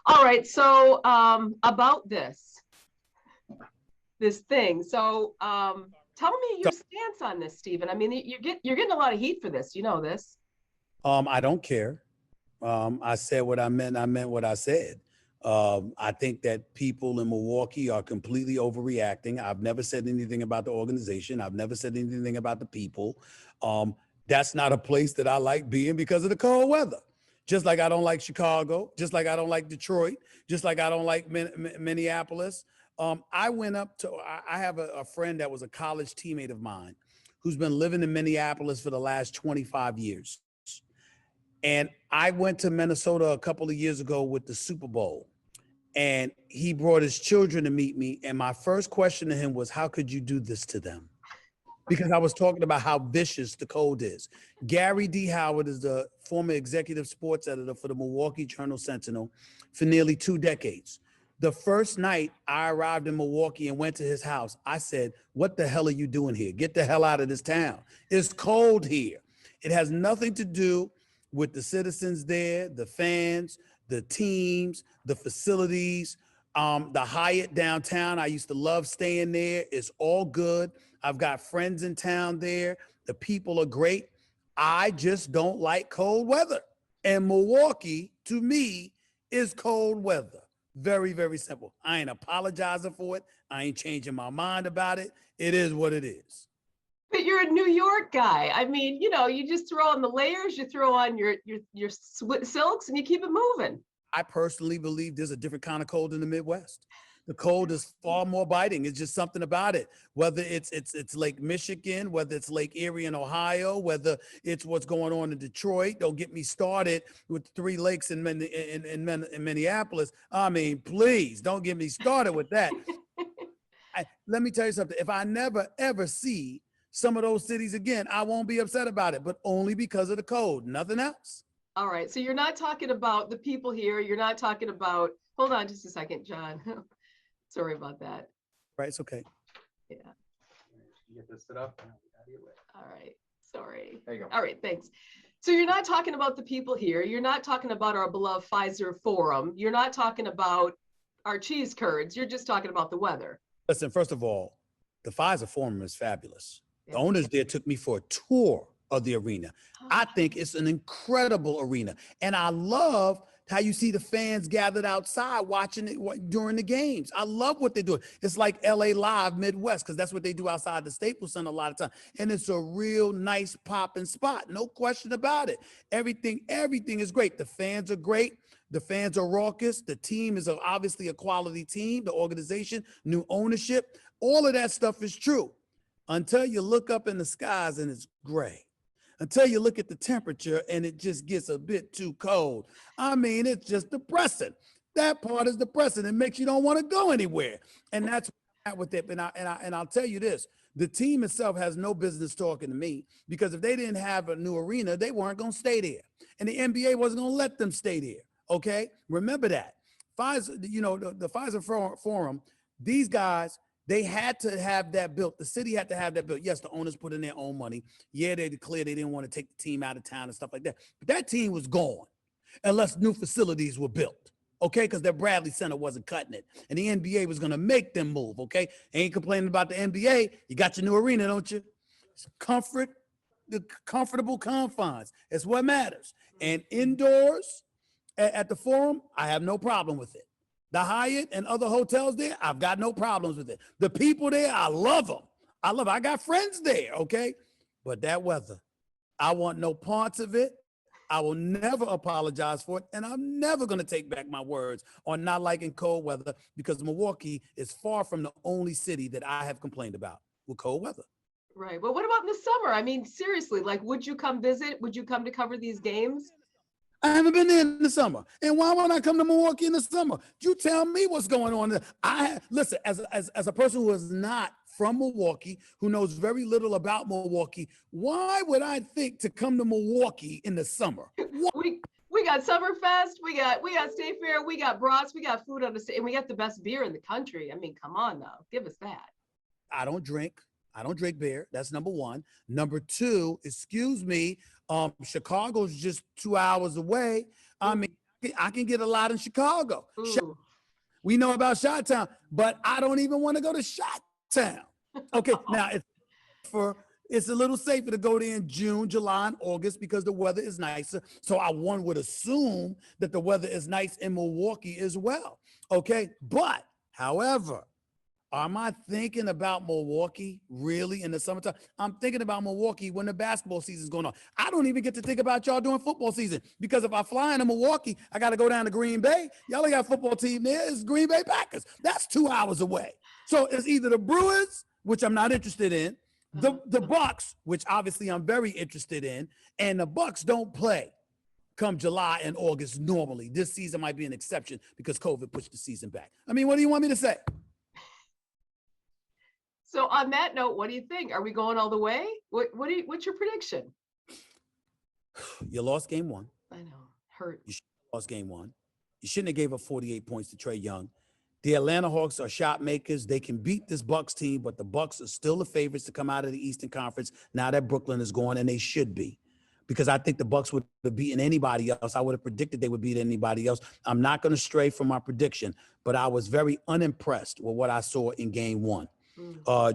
All right. So about this thing. So tell me your stance on this, Stephen. I mean, you're getting a lot of heat for this. You know this. I don't care. I said what I meant. I meant what I said. I think that people in Milwaukee are completely overreacting. I've never said anything about the organization. I've never said anything about the people. That's not a place that I like being because of the cold weather. Just like I don't like Chicago, just like I don't like Detroit, just like I don't like Minneapolis. I went up to, I have a friend that was a college teammate of mine who's been living in Minneapolis for the last 25 years. And I went to Minnesota a couple of years ago with the Super Bowl, and he brought his children to meet me. And my first question to him was, how could you do this to them? Because I was talking about how vicious the cold is. Gary D. Howard is the former executive sports editor for the Milwaukee Journal-Sentinel for nearly 2 decades. The first night I arrived in Milwaukee and went to his house, I said, what the hell are you doing here? Get the hell out of this town. It's cold here. It has nothing to do with the citizens there, the fans, the teams, the facilities, the Hyatt downtown. I used to love staying there. It's all good. I've got friends in town there. The people are great. I just don't like cold weather. And Milwaukee, to me, is cold weather. Very, very simple. I ain't apologizing for it. I ain't changing my mind about it. It is what it is. But you're a New York guy. I mean, you know, you just throw on the layers, you throw on your silks, and you keep it moving. I personally believe there's a different kind of cold in the Midwest. The cold is far more biting. It's just something about it. Whether it's Lake Michigan, whether it's Lake Erie in Ohio, whether it's what's going on in Detroit. Don't get me started with 3 lakes in Minneapolis. I mean, please don't get me started with that. Let me tell you something. If I never ever see some of those cities again, I won't be upset about it, but only because of the cold, nothing else. All right. So you're not talking about the people here. You're not talking about, hold on just a second, John. Sorry about that. Right. It's okay. Yeah. You get this set up. All right. Sorry. There you go. All right. Thanks. So you're not talking about the people here. You're not talking about our beloved Pfizer Forum. You're not talking about our cheese curds. You're just talking about the weather. Listen, first of all, the Pfizer Forum is fabulous. The owners there took me for a tour of the arena. I think it's an incredible arena. And I love how you see the fans gathered outside watching it during the games. I love what they're doing. It's like LA Live Midwest, because that's what they do outside the Staples Center a lot of time. And it's a real nice popping spot. No question about it. Everything is great. The fans are great. The fans are raucous. The team is obviously a quality team. The organization, new ownership, all of that stuff is true. Until you look up in the skies and it's gray. Until you look at the temperature and it just gets a bit too cold. I mean, it's just depressing. That part is depressing. It makes you don't want to go anywhere. And that's with it. And I'll tell you this, the team itself has no business talking to me, because if they didn't have a new arena, they weren't going to stay there. And the NBA wasn't going to let them stay there. Okay. Remember that. Pfizer, you know, the Pfizer Forum, these guys, they had to have that built. The city had to have that built. Yes, the owners put in their own money. Yeah, they declared they didn't want to take the team out of town and stuff like that. But that team was gone unless new facilities were built, okay? Because their Bradley Center wasn't cutting it. And the NBA was going to make them move, okay? Ain't complaining about the NBA. You got your new arena, don't you? It's comfort, the comfortable confines. It's what matters. And indoors at the Forum, I have no problem with it. The Hyatt and other hotels there, I've got no problems with it. The people there, I love them. I got friends there, okay? But that weather, I want no parts of it. I will never apologize for it. And I'm never going to take back my words on not liking cold weather, because Milwaukee is far from the only city that I have complained about with cold weather. Right. Well, what about in the summer? I mean, seriously, like, would you come visit? Would you come to cover these games? I haven't been there in the summer. And why would I come to Milwaukee in the summer? You tell me what's going on. Listen, as a person who is not from Milwaukee, who knows very little about Milwaukee, why would I think to come to Milwaukee in the summer? We got Summerfest, we got State Fair, we got brats, we got food on the state, and we got the best beer in the country. I mean, come on now, give us that. I don't drink beer. That's number one. Number two, excuse me, Chicago's just 2 hours away. I mean, I can get a lot in Chicago. Ooh. We know about Chi-Town, but I don't even want to go to Chi-Town. Okay, now it's a little safer to go there in June, July, and August because the weather is nicer. So one would assume that the weather is nice in Milwaukee as well. Okay, but however, am I thinking about Milwaukee really in the summertime? I'm thinking about Milwaukee when the basketball season is going on. I don't even get to think about y'all during football season because if I fly into Milwaukee, I got to go down to Green Bay. Y'all ain't got a football team there. It's Green Bay Packers. That's 2 hours away. So it's either the Brewers, which I'm not interested in, the Bucks, which obviously I'm very interested in, and the Bucks don't play come July and August normally. This season might be an exception because COVID pushed the season back. I mean, what do you want me to say? So on that note, what do you think? Are we going all the way? What's your prediction? You lost game one. I know, hurt. You lost game one. You shouldn't have gave up 48 points to Trae Young. The Atlanta Hawks are shot makers. They can beat this Bucks team, but the Bucks are still the favorites to come out of the Eastern Conference now that Brooklyn is gone, and they should be. Because I think the Bucks would have beaten anybody else. I would have predicted they would beat anybody else. I'm not going to stray from my prediction, but I was very unimpressed with what I saw in game one.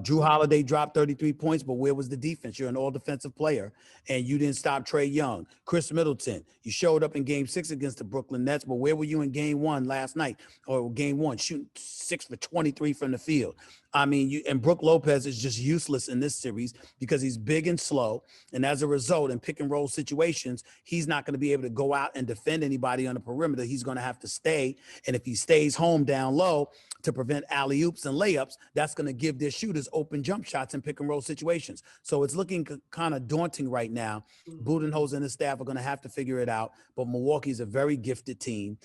Drew Holiday dropped 33 points, but where was the defense? You're an all-defensive player, and you didn't stop Trae Young. Chris Middleton, you showed up in game 6 against the Brooklyn Nets, but where were you in game 1 last night or game 1, shooting 6 for 23 from the field? I mean, and Brook Lopez is just useless in this series because he's big and slow, and as a result, in pick-and-roll situations, he's not going to be able to go out and defend anybody on the perimeter. He's going to have to stay, and if he stays home down low to prevent alley-oops and layups, that's going to give their shooters open jump shots in pick-and-roll situations. So it's looking kind of daunting right now. Budenholzer and his staff are going to have to figure it out, but Milwaukee's a very gifted team.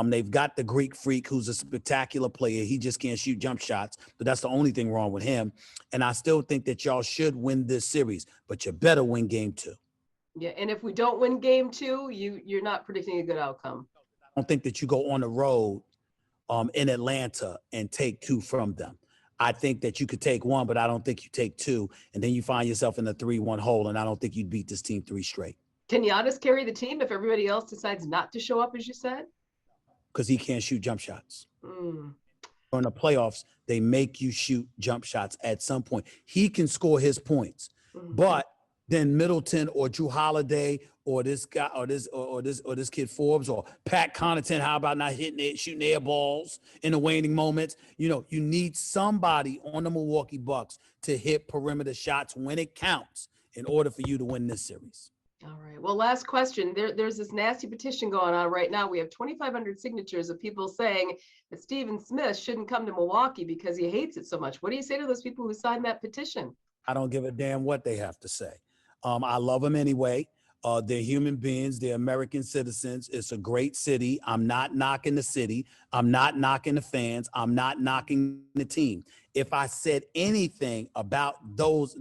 They've got the Greek Freak, who's a spectacular player. He just can't shoot jump shots, but that's the only thing wrong with him. And I still think that y'all should win this series, but you better win game 2. Yeah, and if we don't win game 2, you're not predicting a good outcome. I don't think that you go on the road in Atlanta and take 2 from them. I think that you could take 1, but I don't think you take 2, and then you find yourself in a 3-1 hole, and I don't think you'd beat this team 3 straight. Can Giannis carry the team if everybody else decides not to show up, as you said? Because he can't shoot jump shots. Mm. In the playoffs, they make you shoot jump shots at some point. He can score his points, but then Middleton or Drew Holiday or this guy or this kid Forbes or Pat Connaughton, how about not shooting air balls in the waning moments? You know, you need somebody on the Milwaukee Bucks to hit perimeter shots when it counts in order for you to win this series. All right. Well, last question. There's this nasty petition going on right now. We have 2,500 signatures of people saying that Stephen Smith shouldn't come to Milwaukee because he hates it so much. What do you say to those people who signed that petition? I don't give a damn what they have to say. I love them anyway. They're human beings. They're American citizens. It's a great city. I'm not knocking the city. I'm not knocking the fans. I'm not knocking the team. If I said anything about those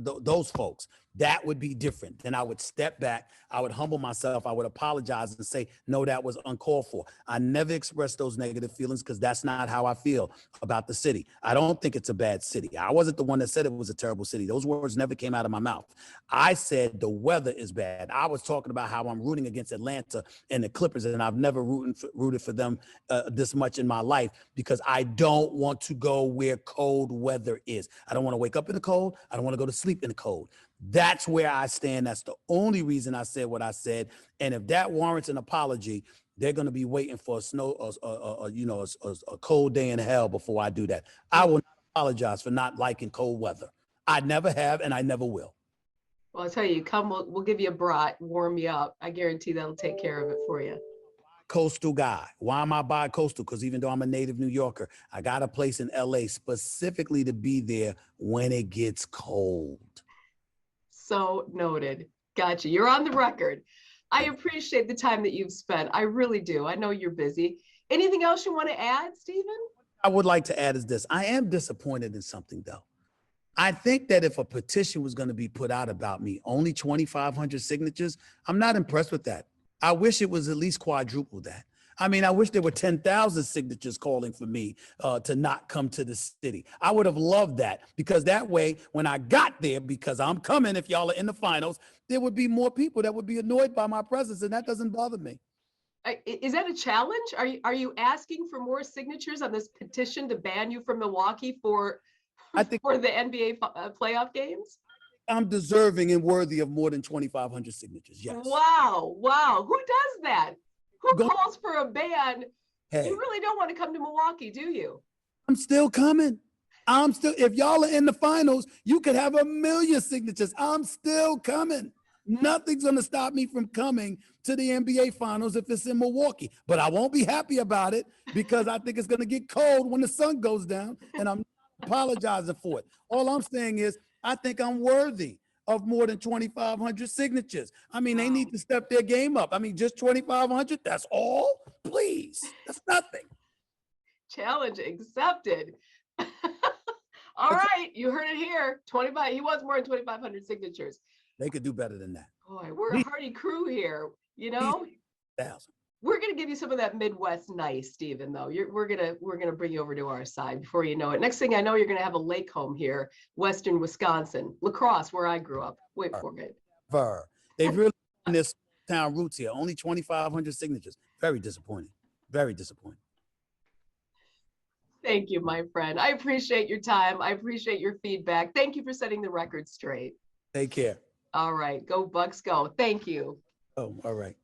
folks, that would be different. Then I would step back. I would humble myself. I would apologize and say, no, that was uncalled for. I never expressed those negative feelings because that's not how I feel about the city. I don't think it's a bad city. I wasn't the one that said it was a terrible city. Those words never came out of my mouth. I said the weather is bad. I was talking about how I'm rooting against Atlanta and the Clippers, and I've never rooted for them this much in my life because I don't want to go where cold weather is. I don't want to wake up in the cold. I don't want to go to sleep in the cold. That's where I stand. That's the only reason I said what I said. And if that warrants an apology, they're going to be waiting for a cold day in hell before I do that. I will not apologize for not liking cold weather. I never have, and I never will. Well, I'll tell you, we'll give you a brat, warm you up. I guarantee that'll take care of it for you. Coastal guy. Why am I bi-coastal? Because even though I'm a native New Yorker, I got a place in LA specifically to be there when it gets cold. So noted. Gotcha. You're on the record. I appreciate the time that you've spent. I really do. I know you're busy. Anything else you want to add, Stephen? I would like to add is this. I am disappointed in something, though. I think that if a petition was going to be put out about me, only 2,500 signatures, I'm not impressed with that. I wish it was at least quadruple that. I mean, I wish there were 10,000 signatures calling for me to not come to the city. I would have loved that because that way, when I got there, because I'm coming, if y'all are in the finals, there would be more people that would be annoyed by my presence, and that doesn't bother me. Is that a challenge? Are you asking for more signatures on this petition to ban you from Milwaukee for I think for the NBA playoff games? I'm deserving and worthy of more than 2,500 signatures. Yes. Wow, wow. Who does that? Who Go- calls for a ban? Hey, You really don't want to come to Milwaukee, do you? I'm still coming. If y'all are in the finals, you could have 1,000,000 signatures. I'm still coming. Nothing's going to stop me from coming to the NBA finals if it's in Milwaukee. But I won't be happy about it because I think it's going to get cold when the sun goes down, and I'm apologizing for it. All I'm saying is I think I'm worthy of more than 2,500 signatures. I mean, they need to step their game up. I mean, just 2,500, that's all? Please. That's nothing. Challenge accepted. All right, you heard it here. 25. He wants more than 2,500 signatures. They could do better than that. Boy, we're a hardy crew here. You know, 1,000. we're gonna give you some of that Midwest nice, Stephen. Though we're gonna bring you over to our side before you know it. Next thing I know, you're gonna have a lake home here, Western Wisconsin, La Crosse, where I grew up. Wait for it. They've really done this town roots here. Only 2,500 signatures. Very disappointing. Very disappointing. Thank you, my friend. I appreciate your time. I appreciate your feedback. Thank you for setting the record straight. Take care. All right, go Bucks, go. Thank you. Oh, all right.